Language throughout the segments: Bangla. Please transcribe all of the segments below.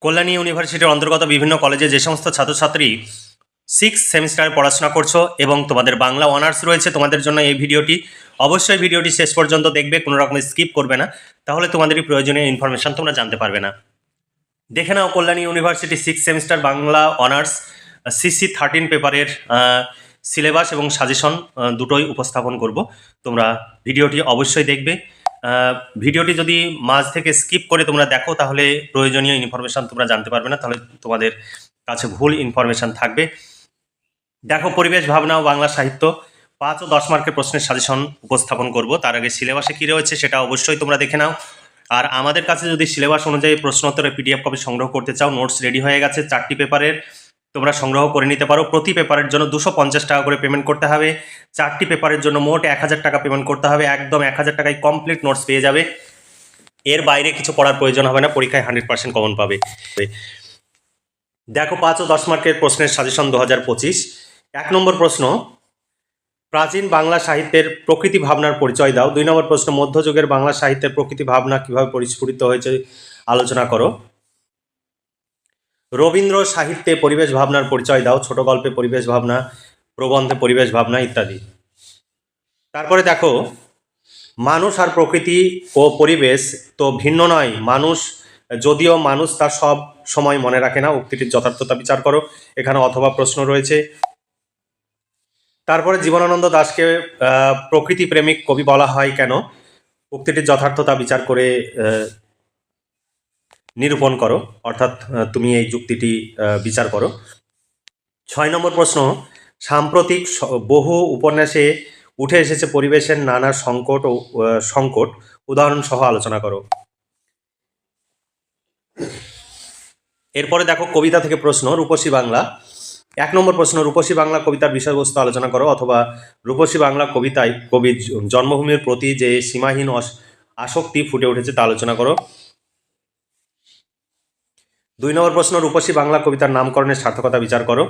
কল্যাণী ইউনিভার্সিটির অন্তর্গত বিভিন্ন কলেজে যে সমস্ত ছাত্রছাত্রী 6th সেমিস্টারে পড়াশোনা করছো এবং তোমাদের বাংলা অনার্স রয়েছে, তোমাদের জন্য এই ভিডিওটি অবশ্যই ভিডিওটি শেষ পর্যন্ত দেখবে, কোনো রকম স্কিপ করবে না, তাহলে তোমাদেরই প্রয়োজনীয় ইনফরমেশন তোমরা জানতে পারবে না। দেখে নাও Kalyani university 6th semester Bangla honours CC 13 পেপারের সিলেবাস এবং সাজেশন দুটোই উপস্থাপন করব। তোমরা ভিডিওটি অবশ্যই দেখবে। ভিডিওটি যদি মাঝ থেকে স্কিপ করে তোমরা দেখো তাহলে প্রয়োজনীয় ইনফরমেশন তোমরা জানতে পারবে না, তাহলে তোমাদের কাছে ভুল ইনফরমেশন থাকবে। দেখো, পরিবেশ ভাবনা ও বাংলা সাহিত্য 5 ও 10 মার্কের প্রশ্নের সাজেশন উপস্থাপন করব। তার আগে সিলেবাসে কী রয়েছে সেটা অবশ্যই তোমরা দেখে নাও। আর আমাদের কাছে যদি সিলেবাস অনুযায়ী প্রশ্নোত্তরের PDF কপি সংগ্রহ করতে চাও, নোটস রেডি হয়ে গেছে, 4টি পেপারের তোমরা সংগ্রহ করে নিতে পারো। প্রতি পেপারের জন্য 250 টাকা করে পেমেন্ট করতে হবে। 4টি পেপারের জন্য মোট 1000 টাকা পেমেন্ট করতে হবে। একদম 1000 টাকায় কমপ্লিট নোটস পেয়ে যাবে। এর বাইরে কিছু পড়ার প্রয়োজন হবে না, পরীক্ষায় 100% কমন পাবে। দেখো, 5 ও 10 মার্কের প্রশ্নের সাজেশন 2025। 1 নম্বর প্রশ্ন, প্রাচীন বাংলা সাহিত্যের প্রকৃতি ভাবনার পরিচয় দাও। 2 নম্বর প্রশ্ন, মধ্যযুগের বাংলা সাহিত্যের প্রকৃতি ভাবনা কিভাবে পরিস্ফুটিত হয়েছে আলোচনা করো। রবীন্দ্র সাহিত্যে পরিবেশ ভাবনার পরিচয় দাও। ছোট গল্পে পরিবেশ ভাবনা, প্রবন্ধে পরিবেশ ভাবনা ইত্যাদি। তারপরে দেখো, মানুষ আর প্রকৃতি ও পরিবেশ তো ভিন্ন নয়, মানুষ যদিও মানুষ তার সব সময় মনে রাখে না, উক্তিটির যথার্থতা বিচার করো। এখানে অথবা প্রশ্ন রয়েছে। তারপরে জীবনানন্দ দাশকে প্রকৃতি প্রেমিক কবি বলা হয় কেন, উক্তিটির যথার্থতা বিচার করে নিরূপণ করো, অর্থাৎ তুমি এই যুক্তিটি বিচার করো। 6 নম্বর প্রশ্ন, সাম্প্রতিক বহু উপন্যাসে উঠে এসেছে পরিবেশের নানা সংকট উদাহরণ সহ আলোচনা করো। এরপরে দেখো, কবিতা থেকে প্রশ্ন, রূপসী বাংলা। 1 নম্বর প্রশ্ন, রূপসী বাংলা কবিতার বিষয়বস্তু আলোচনা করো, অথবা রূপসী বাংলা কবিতায় কবির জন্মভূমির প্রতি যে সীমাহীন আসক্তি ফুটে উঠেছে তা আলোচনা করো। 2 নম্বর প্রশ্ন, রূপসী বাংলা কবিতার নামকরণের সার্থকতা বিচার করো।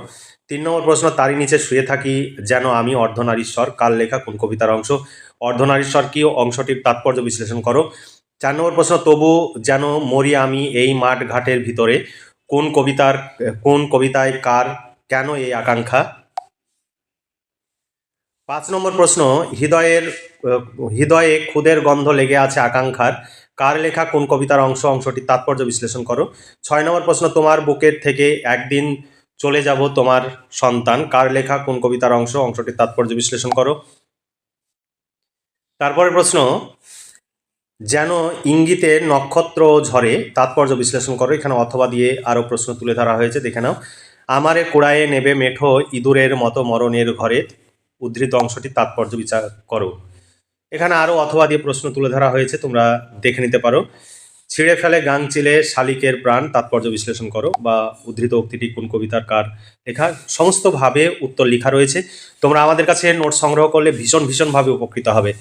3 নম্বর প্রশ্ন, তারই নিচে শুয়ে থাকি যেন আমি অর্ধনারীশ্বর কার লেখা, কোন কবিতার অংশ। অর্ধনারীশ্বর কি অংশটির তাৎপর্য বিশ্লেষণ করো। 4 নম্বর প্রশ্ন, তবু যেন মরি আমি এই মাঠ ঘাটের ভিতরে, কোন কবিতায় কার কেন এই আকাঙ্ক্ষা। 5 নম্বর প্রশ্ন, হৃদয়ে ক্ষুদের গন্ধ লেগে আছে আকাঙ্ক্ষার, কার লেখা কোন কবিতার অংশটির তাৎপর্য বিশ্লেষণ করো। 6 নম্বর প্রশ্ন, তোমার বুকের থেকে একদিন চলে যাব তোমার সন্তান, কার লেখা কোন কবিতার অংশটির তাৎপর্য বিশ্লেষণ করো। তারপরে প্রশ্ন, যেন ইঙ্গিতে নক্ষত্র ঝরে, তাৎপর্য বিশ্লেষণ করো। এখানে অথবা দিয়ে আরও প্রশ্ন তুলে ধরা হয়েছে, দেখে নাও। আমারে কুড়ায়ে নেবে মেঠো ইঁদুরের মতো মরণের ঘরে, উদ্ধৃত অংশটির তাৎপর্য বিচার করো। এখানে আরও অথবা দিয়ে প্রশ্ন তুলে ধরা হয়েছে, তোমরা দেখে নিতে পারো। ছিঁড়ে ফেলে গাংচিলে শালিকের প্রাণ, তাৎপর্য বিশ্লেষণ করো, বা উদ্ধৃত উক্তিটি কোন কবিতার কার লেখা। সমস্তভাবে উত্তর লেখা রয়েছে। তোমরা আমাদের কাছে নোট সংগ্রহ করলে ভীষণভাবে উপকৃত হবে।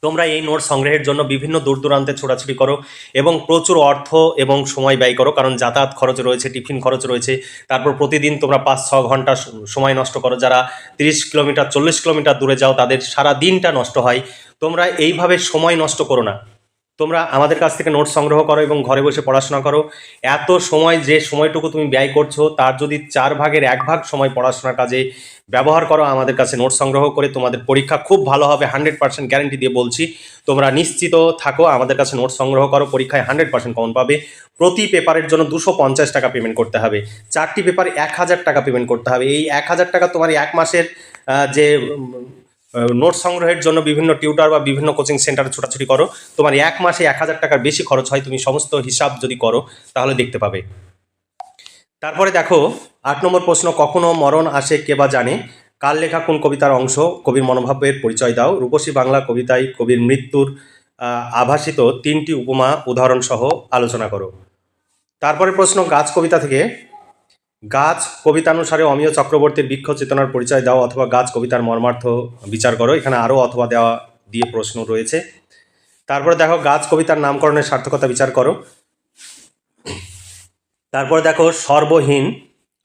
তোমরা এই নোট সংগ্রহের জন্য বিভিন্ন দূর দূরান্তে ছোটাছুটি করো এবং প্রচুর অর্থ এবং সময় ব্যয় করো, কারণ যাতায়াত খরচ রয়েছে, টিফিন খরচ রয়েছে। তারপর প্রতিদিন তোমরা 5-6 ঘন্টা সময় নষ্ট করো। যারা 30 কিলোমিটার 40 কিলোমিটার দূরে যাও তাদের সারা দিনটা নষ্ট হয়। তোমরা এইভাবে সময় নষ্ট করো না, তোমরা আমাদের কাছ থেকে নোট সংগ্রহ করো এবং ঘরে বসে পড়াশোনা করো। এত সময়, যে সময়টুকু তুমি ব্যয় করছো তার যদি 4 ভাগের 1 ভাগ সময় পড়াশোনার কাজে ব্যবহার করো, আমাদের কাছে নোট সংগ্রহ করে, তোমাদের পরীক্ষা খুব ভালো হবে, 100% গ্যারেন্টি দিয়ে বলছি। তোমরা নিশ্চিত থাকো, আমাদের কাছে নোট সংগ্রহ করো, পরীক্ষায় 100% কমন পাবে। প্রতি পেপারের জন্য 250 টাকা পেমেন্ট করতে হবে। 4টি পেপারে 1000 টাকা পেমেন্ট করতে হবে। এই 1000 টাকা তোমার 1 মাসের যে নোট সংগ্রহের জন্য বিভিন্ন টিউটার বা বিভিন্ন কোচিং সেন্টারে ছোটাছুটি করো, তোমার 1 মাসে 1000 টাকার বেশি খরচ হয়। তুমি সমস্ত হিসাব যদি করো তাহলে দেখতে পাবে। তারপরে দেখো, 8 নম্বর প্রশ্ন, কখনো মরণ আসে কে বা জানে, কার লেখা কোন কবিতার অংশ, কবির মনোভাবের পরিচয় দাও। রূপসী বাংলা কবিতায় কবির মৃত্যুর আভাসিত 3টি উপমা উদাহরণ সহ আলোচনা করো। তারপরে প্রশ্ন, গাছ কবিতা থেকে, গাছ কবিতানুসারে অমিয় চক্রবর্তীর বৃক্ষ চেতনার পরিচয় দাও, অথবা গাছ কবিতার মর্মার্থ বিচার করো। এখানে আরও অথবা দেওয়া দিয়ে প্রশ্ন রয়েছে। তারপরে দেখো, গাছ কবিতার নামকরণের সার্থকতা বিচার করো। তারপরে দেখো, সর্বহীন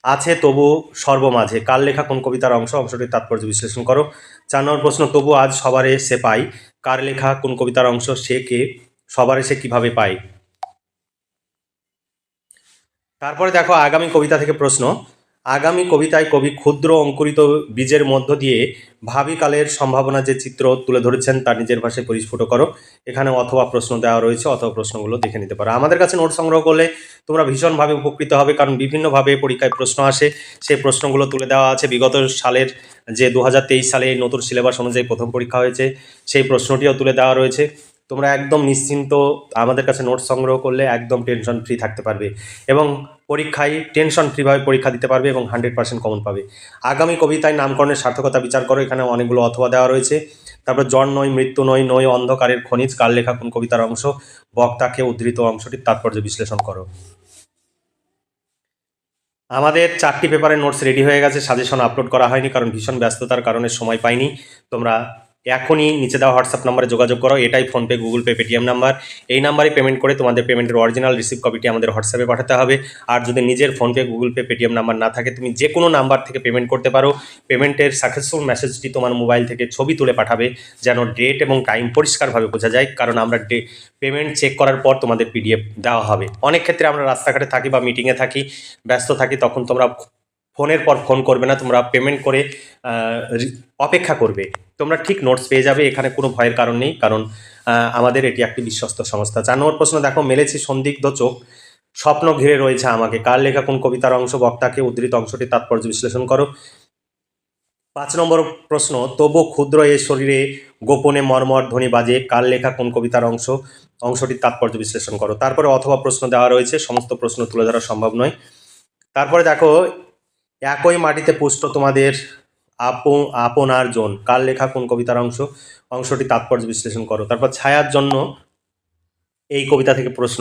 আছে তবু সর্বমাঝে, কার লেখা কোন কবিতার অংশটির তাৎপর্য বিশ্লেষণ করো। 4 নম্বর প্রশ্ন, তবু আজ সবারে সে পাই, কার লেখা কোন কবিতার অংশ, সে কে, সবারে সে কিভাবে পায়। তারপরে দেখো আগামী কবিতা থেকে প্রশ্ন। আগামী কবিতায় কবি ক্ষুদ্র অঙ্কুরিত বীজের মধ্য দিয়ে ভাবি কালের সম্ভাবনা যে চিত্র তুলে ধরেছেন তা নিজের ভাষায় পরিস্ফুট করো। এখানে অথবা প্রশ্ন দেওয়া রয়েছে, অথবা প্রশ্নগুলো দেখে নিতে পারো। আমাদের কাছে নোট সংগ্রহ করলে তোমরা ভীষণভাবে উপকৃত হবে, কারণ বিভিন্নভাবে পরীক্ষায় প্রশ্ন আসে। সেই প্রশ্নগুলো তুলে দেওয়া আছে বিগত সালের, যে 2023 সালে এই নতুন সিলেবাস অনুযায়ী প্রথম পরীক্ষা হয়েছে, সেই প্রশ্নটিও তুলে দেওয়া রয়েছে। তোমরা একদম নিশ্চিন্ত আমাদের কাছে নোট সংগ্রহ করলে একদম টেনশন ফ্রি থাকতে পারবে এবং পরীক্ষায় টেনশন ফ্রিভাবে পরীক্ষা দিতে পারবে এবং 100% কমন পাবে। আগামী কবিতায় নামকরণের সার্থকতা বিচার করো। এখানে অনেকগুলো অথবা দেওয়া রয়েছে। তারপর জ্বর নয়, মৃত্যু নয়, নয় অন্ধকারের খনিজ, কার লেখা কোন কবিতার অংশ, বক্তাকে উদ্ধৃত অংশটির তাৎপর্য বিশ্লেষণ করো। আমাদের 4টি পেপারের নোটস রেডি হয়ে গেছে, সাজেশন আপলোড করা হয়নি কারণ ভীষণ ব্যস্ততার কারণে সময় পাইনি। তোমরা এখনই নিচে দেওয়া হোয়াটসঅ্যাপ নাম্বারে যোগাযোগ করো। এটাই PhonePe, Google pay, Paytm number. এই নাম্বারে পেমেন্ট করে তোমাদের পেমেন্টের অরিজিনাল রিসিভ কপিটি আমাদের হোয়াটসঅ্যাপে পাঠাতে হবে। আর যদি নিজের PhonePe, Google pay, Paytm number না থাকে, তুমি যে কোনো নাম্বার থেকে পেমেন্ট করতে পারো। পেমেন্টের সাকসেসফুল মেসেজটি তোমার মোবাইল থেকে ছবি তুলে পাঠাবে, যেন ডেট এবং টাইম পরিষ্কারভাবে বোঝা যায়, কারণ আমরা পেমেন্ট চেক করার পর তোমাদের পিডিএফ দেওয়া হবে। অনেক ক্ষেত্রে আমরা রাস্তাঘাটে থাকি বা মিটিংয়ে থাকি, ব্যস্ত থাকি, তখন তোমরা ফোনের পর ফোন করবে না, তোমরা পেমেন্ট করে অপেক্ষা করবে। তোমরা ঠিক নোটস পেয়ে যাবে, এখানে কোনো ভয়ের কারণ নেই, কারণ আমাদের এটি একটি বিশ্বস্ত সংস্থা। 4 নম্বর প্রশ্ন দেখো, মেলেছি সন্দিগ্ধ চোখ, স্বপ্ন ঘিরে রয়েছে আমাকে, কার লেখা কোন কবিতার অংশ, বক্তাকে উদ্ধৃত অংশটি তাৎপর্য বিশ্লেষণ করো। 5 নম্বর প্রশ্ন, তবু ক্ষুদ্র এ শরীরে গোপনে মর্মর ধ্বনি বাজে, কার লেখা কোন কবিতার অংশটির তাৎপর্য বিশ্লেষণ করো। তারপরে অথবা প্রশ্ন দেওয়া রয়েছে, সমস্ত প্রশ্ন তুলে ধরা সম্ভব নয়। তারপরে দেখো, একই মাটিতে পুষ্ট তোমাদের আপনার জন, কার লেখা কোন কবিতার অংশটি তাৎপর্য বিশ্লেষণ করো। তারপর ছায়ার জন্য, এই কবিতা থেকে প্রশ্ন,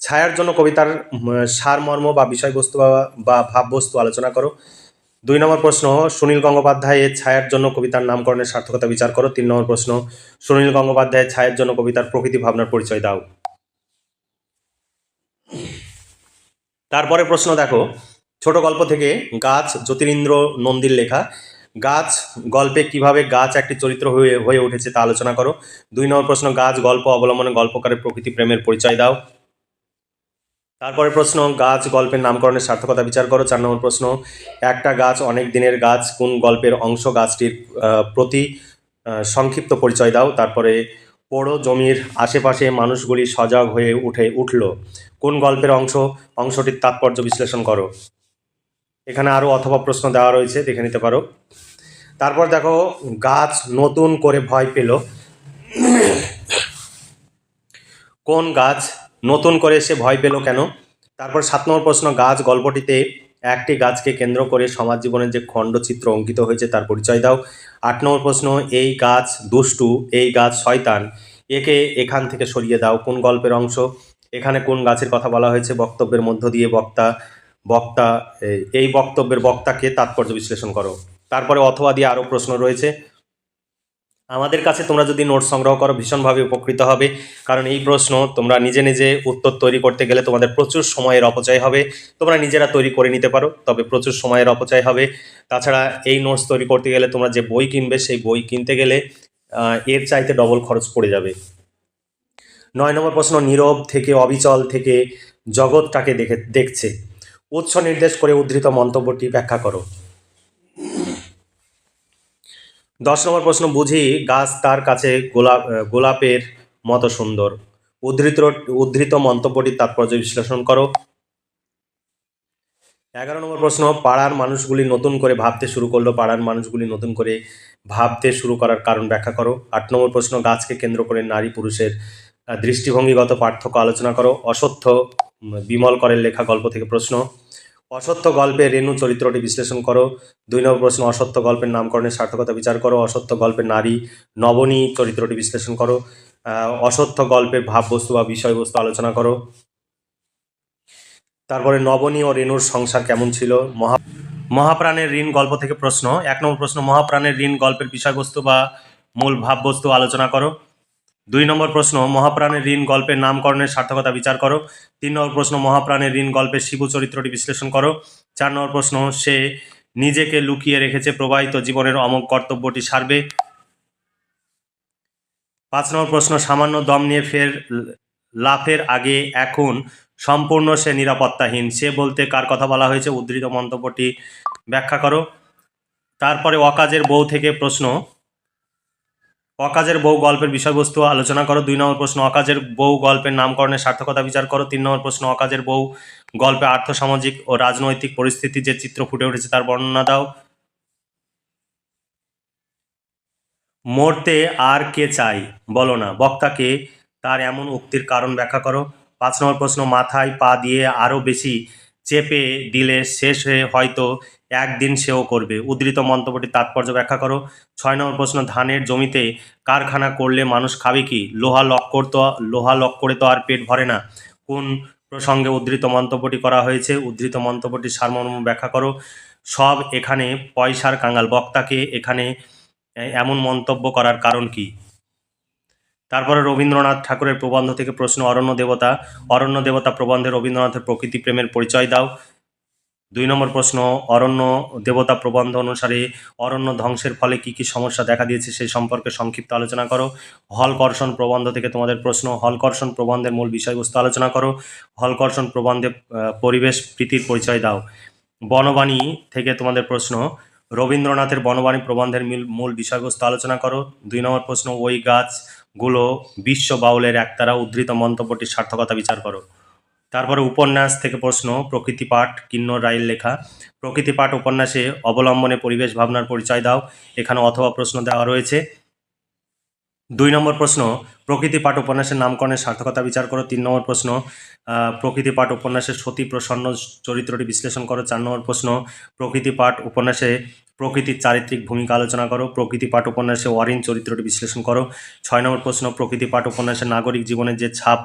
ছায়ার জন্য কবিতার সারমর্ম বা বিষয়বস্তু বা ভাববস্তু আলোচনা করো। 2 নম্বর প্রশ্ন, সুনীল গঙ্গোপাধ্যায়ের ছায়ার জন্য কবিতার নামকরণের সার্থকতা বিচার করো। 3 নম্বর প্রশ্ন, সুনীল গঙ্গোপাধ্যায়ের ছায়ার জন্য কবিতার প্রকৃতি ভাবনার পরিচয় দাও। তারপরে প্রশ্ন দেখো, ছোট গল্প থেকে গাছ, জ্যোতিরিন্দ্র নন্দীর লেখা। গাছ গল্পে কিভাবে গাছ একটি চরিত্র হয়ে উঠেছে তা আলোচনা করো। 2 নম্বর প্রশ্ন, গাছ গল্প অবলম্বনে গল্পকারের প্রকৃতি প্রেমের পরিচয় দাও। তারপরে প্রশ্ন, গাছ গল্পের নামকরণের সার্থকতা বিচার করো। 4 নম্বর প্রশ্ন, একটা গাছ অনেক দিনের গাছ কোন গল্পের অংশ, গাছটির প্রতি সংক্ষিপ্ত পরিচয় দাও। তারপরে পোড়ো জমির আশেপাশে মানুষগুলি সজাগ হয়ে উঠল কোন গল্পের অংশটির তাৎপর্য বিশ্লেষণ করো। এখানে আরও অথবা প্রশ্ন দেওয়া রয়েছে, দেখে নিতে পারো। তারপর দেখো, গাছ নতুন করে ভয় পেল, কোন গাছ নতুন করে সে ভয় পেল কেন। তারপর 7 নম্বর প্রশ্ন, গাছ গল্পটিতে একটি গাছকে কেন্দ্র করে সমাজ জীবনের যে খণ্ডচিত্র অঙ্কিত হয়েছে তার পরিচয় দাও। 8 নম্বর প্রশ্ন, এই গাছ দুষ্টু, এই গাছ শয়তান, একে এখান থেকে সরিয়ে দাও কোন গল্পের অংশ। এখানে কোন গাছের কথা বলা হয়েছে, বক্তব্যের মধ্য দিয়ে বক্তা এই বক্তব্যের বক্তাকে তাৎপর্য বিশ্লেষণ করো। তারপরে অথবা দিয়ে আরও প্রশ্ন রয়েছে। আমাদের কাছে তোমরা যদি নোট সংগ্রহ করো ভীষণভাবে উপকৃত হবে, কারণ এই প্রশ্ন তোমরা নিজে নিজে উত্তর তৈরি করতে গেলে তোমাদের প্রচুর সময়ের অপচয় হবে। তোমরা নিজেরা তৈরি করে নিতে পারো, তবে প্রচুর সময়ের অপচয় হবে। তাছাড়া এই নোটস তৈরি করতে গেলে তোমরা যে বই কিনবে, সেই বই কিনতে গেলে এর চাইতে ডবল খরচ পড়ে যাবে। 9 নম্বর প্রশ্ন, নীরব থেকে অবিচল থেকে জগৎটাকে দেখছে, উৎস নির্দেশ করে উদ্ধৃত মন্তব্যটি ব্যাখ্যা করো। 10 নম্বর প্রশ্ন, বুঝি গাছ তার কাছে গোলাপের মতো সুন্দর, উদ্ধৃত মন্তব্যটির তাৎপর্য বিশ্লেষণ করো। 11 নম্বর প্রশ্ন, পাড়ার মানুষগুলি নতুন করে ভাবতে শুরু করলো, পাড়ার মানুষগুলি নতুন করে ভাবতে শুরু করার কারণ ব্যাখ্যা করো। 8 নম্বর প্রশ্ন, গাছকে কেন্দ্র করে নারী পুরুষের দৃষ্টিভঙ্গিগত পার্থক্য আলোচনা করো। অশ্বত্থ বিমল করের লেখা গল্প থেকে প্রশ্ন, অসত্য গল্পে রেণু চরিত্রটি বিশ্লেষণ করো। 2 নম্বর প্রশ্ন, অসত্য গল্পের নামকরণের সার্থকতা বিচার করো। অসত্য গল্পের নারী নবনী চরিত্রটি বিশ্লেষণ করো। অসত্য গল্পের ভাববস্তু বা বিষয়বস্তু আলোচনা করো। তারপরে নবনী ও রেণুর সংসার কেমন ছিল। মহাপ্রাণের ঋণ গল্প থেকে প্রশ্ন। 1 নম্বর প্রশ্ন, মহাপ্রাণের ঋণ গল্পের বিষয়বস্তু বা মূল ভাববস্তু আলোচনা করো। 2 নম্বর প্রশ্ন, মহাপ্রাণের ঋণ গল্পের নামকরণের সার্থকতা বিচার করো। 3 নম্বর প্রশ্ন, মহাপ্রাণের ঋণ গল্পের শিবু চরিত্রটি বিশ্লেষণ করো। 4 নম্বর প্রশ্ন, সে নিজেকে লুকিয়ে রেখেছে প্রবাহিত জীবনের অমোঘ কর্তব্যটি সারবে। 5 নম্বর প্রশ্ন, সামান্য দম নিয়ে ফের লাফের আগে এখন সম্পূর্ণ সে নিরাপত্তাহীন। সে বলতে কার কথা বলা হয়েছে? উদ্ধৃত মন্তব্যটি ব্যাখ্যা করো। তারপরে অকাজের বউ থেকে প্রশ্ন, অকাজের বউ গল্পের বিষয়বস্তু আলোচনা করো। 2 নম্বর প্রশ্ন, অকাজের বউ গল্পের নামকরণের সার্থকতা বিচার করো। 3 নম্বর প্রশ্ন, অকাজের বউ গল্পে আর্থসামাজিক ও রাজনৈতিক পরিস্থিতি যে চিত্র ফুটে উঠেছে তার বর্ণনা দাও। মরতে আর কে চাই বলো না, বক্তাকে তার এমন উক্তির কারণ ব্যাখ্যা করো। 5 নম্বর প্রশ্ন, মাথায় পা দিয়ে আরও বেশি চেপে দিলে শেষ হয়ে হয়তো একদিন সেও করবে। উদ্ধৃত মন্তব্যটি তাৎপর্য ব্যাখ্যা করো। 6 নম্বর প্রশ্ন, ধানের জমিতে কারখানা করলে মানুষ খাবে কি? লোহা লক করে তো আর পেট ভরে না। কোন প্রসঙ্গে উদ্ধৃত মন্তব্যটি করা হয়েছে? উদ্ধৃত মন্তব্যটির সারমর্ম ব্যাখ্যা করো। সব এখানে পয়সার কাঙাল, বক্তাকে এখানে এমন মন্তব্য করার কারণ কি? তারপরে রবীন্দ্রনাথ ঠাকুরের প্রবন্ধ থেকে প্রশ্ন, অরণ্য দেবতা প্রবন্ধে রবীন্দ্রনাথের প্রকৃতি প্রেমের পরিচয় দাও। 2 নম্বর প্রশ্ন, অরণ্য দেবতা প্রবন্ধ অনুসারে অরণ্য ধ্বংসের ফলে কি কি সমস্যা দেখা দিয়েছে সেই সম্পর্কে সংক্ষিপ্ত আলোচনা করো। হলকর্ষণ প্রবন্ধ থেকে তোমাদের প্রশ্ন, হলকর্ষণ প্রবন্ধের মূল বিষয়বস্তু আলোচনা করো। হলকর্ষণ প্রবন্ধে পরিবেশ প্রীতির পরিচয় দাও। বনবাণী থেকে তোমাদের প্রশ্ন, রবীন্দ্রনাথের বনবাণী প্রবন্ধের মূল বিষয়বস্তু আলোচনা করো। 2 নম্বর প্রশ্ন, ওই গাছগুলো বিশ্ব বাউলের একতারা, উদ্ধৃত মন্তব্যটির সার্থকতা বিচার করো। তারপরে উপন্যাস থেকে প্রশ্ন, প্রকৃতি পাঠ কিন্নর রায়ের লেখা। প্রকৃতি পাঠ উপন্যাসে অবলম্বনে পরিবেশ ভাবনার পরিচয় দাও। এখানে অথবা প্রশ্ন দেওয়া রয়েছে। 2 নম্বর প্রশ্ন, প্রকৃতি পাঠ উপন্যাসের নামকরণের সার্থকতা বিচার করো। 3 নম্বর প্রশ্ন, প্রকৃতি পাঠ উপন্যাসের সতী প্রসন্ন চরিত্রটি বিশ্লেষণ করো। 4 নম্বর প্রশ্ন, প্রকৃতি পাঠ উপন্যাসে প্রকৃতির চারিত্রিক ভূমিকা আলোচনা করো। প্রকৃতি পাঠ উপন্যাসে অরিন চরিত্রটি বিশ্লেষণ করো। 6 নম্বর প্রশ্ন, প্রকৃতি পাঠ উপন্যাসের নাগরিক জীবনের যে ছাপ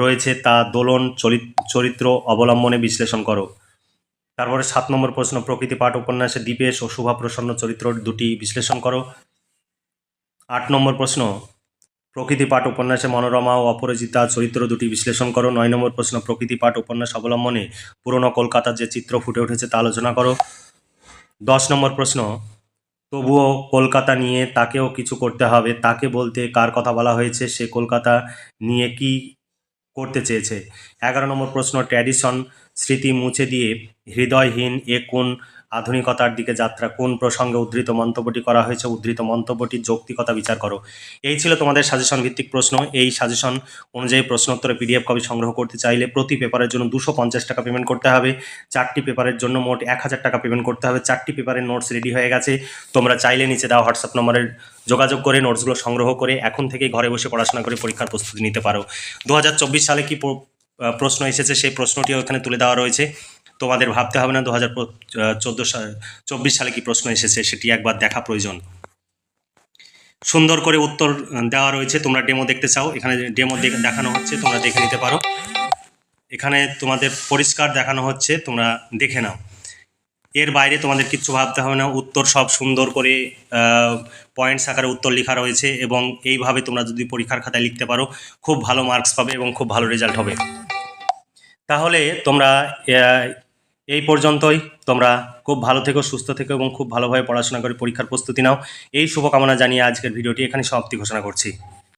রয়েছে তা দোলন চরিত্র অবলম্বনে বিশ্লেষণ করো। তারপরে 7 নম্বর প্রশ্ন, প্রকৃতি পাঠ উপন্যাসে দীপেশ ও শুভা প্রসন্ন চরিত্র দুটি বিশ্লেষণ করো। 8 নম্বর প্রশ্ন, প্রকৃতি পাঠ উপন্যাসে মনোরমা ও অপরাজিতা চরিত্র দুটি বিশ্লেষণ করো। 9 নম্বর প্রশ্ন, প্রকৃতি পাঠ উপন্যাস অবলম্বনে পুরনো কলকাতার যে চিত্র ফুটে উঠেছে তা আলোচনা করো। 10 নম্বর প্রশ্ন, তবুও কলকাতা নিয়ে তাকেও কিছু করতে হবে, তাকে বলতে কার কথা বলা হয়েছে? সে কলকাতা নিয়ে কি করতে চেয়েছে? 11 নম্বর প্রশ্ন, ট্র্যাডিশন স্মৃতি মুছে দিয়ে হৃদয়হীন এ কোন আধুনিকতার দিকে যাত্রা, কোন প্রসঙ্গে উদ্ধৃত মন্তব্যটি করা হয়েছে? উদ্ধৃত মন্তব্যটির যৌক্তিকতা বিচার করো। এই ছিল তোমাদের সাজেশন ভিত্তিক প্রশ্ন। এই সাজেশন অনুযায়ী প্রশ্নোত্তরে PDF কপি সংগ্রহ করতে চাইলে প্রতি পেপারের জন্য 250 টাকা পেমেন্ট করতে হবে। 4টি পেপারের জন্য মোট 1000 টাকা পেমেন্ট করতে হবে। 4টি পেপারের নোটস রেডি হয়ে গেছে। তোমরা চাইলে নিচে দেওয়া হোয়াটসঅ্যাপ নম্বরের যোগাযোগ করে নোটসগুলো সংগ্রহ করে এখন থেকেই ঘরে বসে পড়াশোনা করে পরীক্ষার প্রস্তুতি নিতে পারো। 2024 সালে কি প্রশ্ন এসেছে সেই প্রশ্নটিও এখানে তুলে দেওয়া রয়েছে। তোমাদের ভাবতে হবে না 2024 সালে কি প্রশ্ন এসেছে, সেটি একবার দেখা প্রয়োজন। সুন্দর করে উত্তর দেওয়া রয়েছে। তোমরা ডেমো দেখতে চাও, এখানে ডেমো দেখানো হচ্ছে, তোমরা দেখে নিতে পারো। এখানে তোমাদের পরিষ্কার দেখানো হচ্ছে, তোমরা দেখে নাও। এর বাইরে তোমাদের কিচ্ছু ভাবতে হবে না। উত্তর সব সুন্দর করে পয়েন্টস আকারে উত্তর লেখা রয়েছে এবং এইভাবে তোমরা যদি পরীক্ষার খাতায় লিখতে পারো খুব ভালো মার্কস পাবে এবং খুব ভালো রেজাল্ট হবে। তাহলে তোমরা এই পর্যন্তই। তোমরা খুব ভালো থেকো, সুস্থ থেকো এবং খুব ভালোভাবে পড়াশোনা করে পরীক্ষার প্রস্তুতি নাও। এই শুভকামনা জানিয়ে আজকের ভিডিওটি এখানে সমাপ্তি ঘোষণা করছি।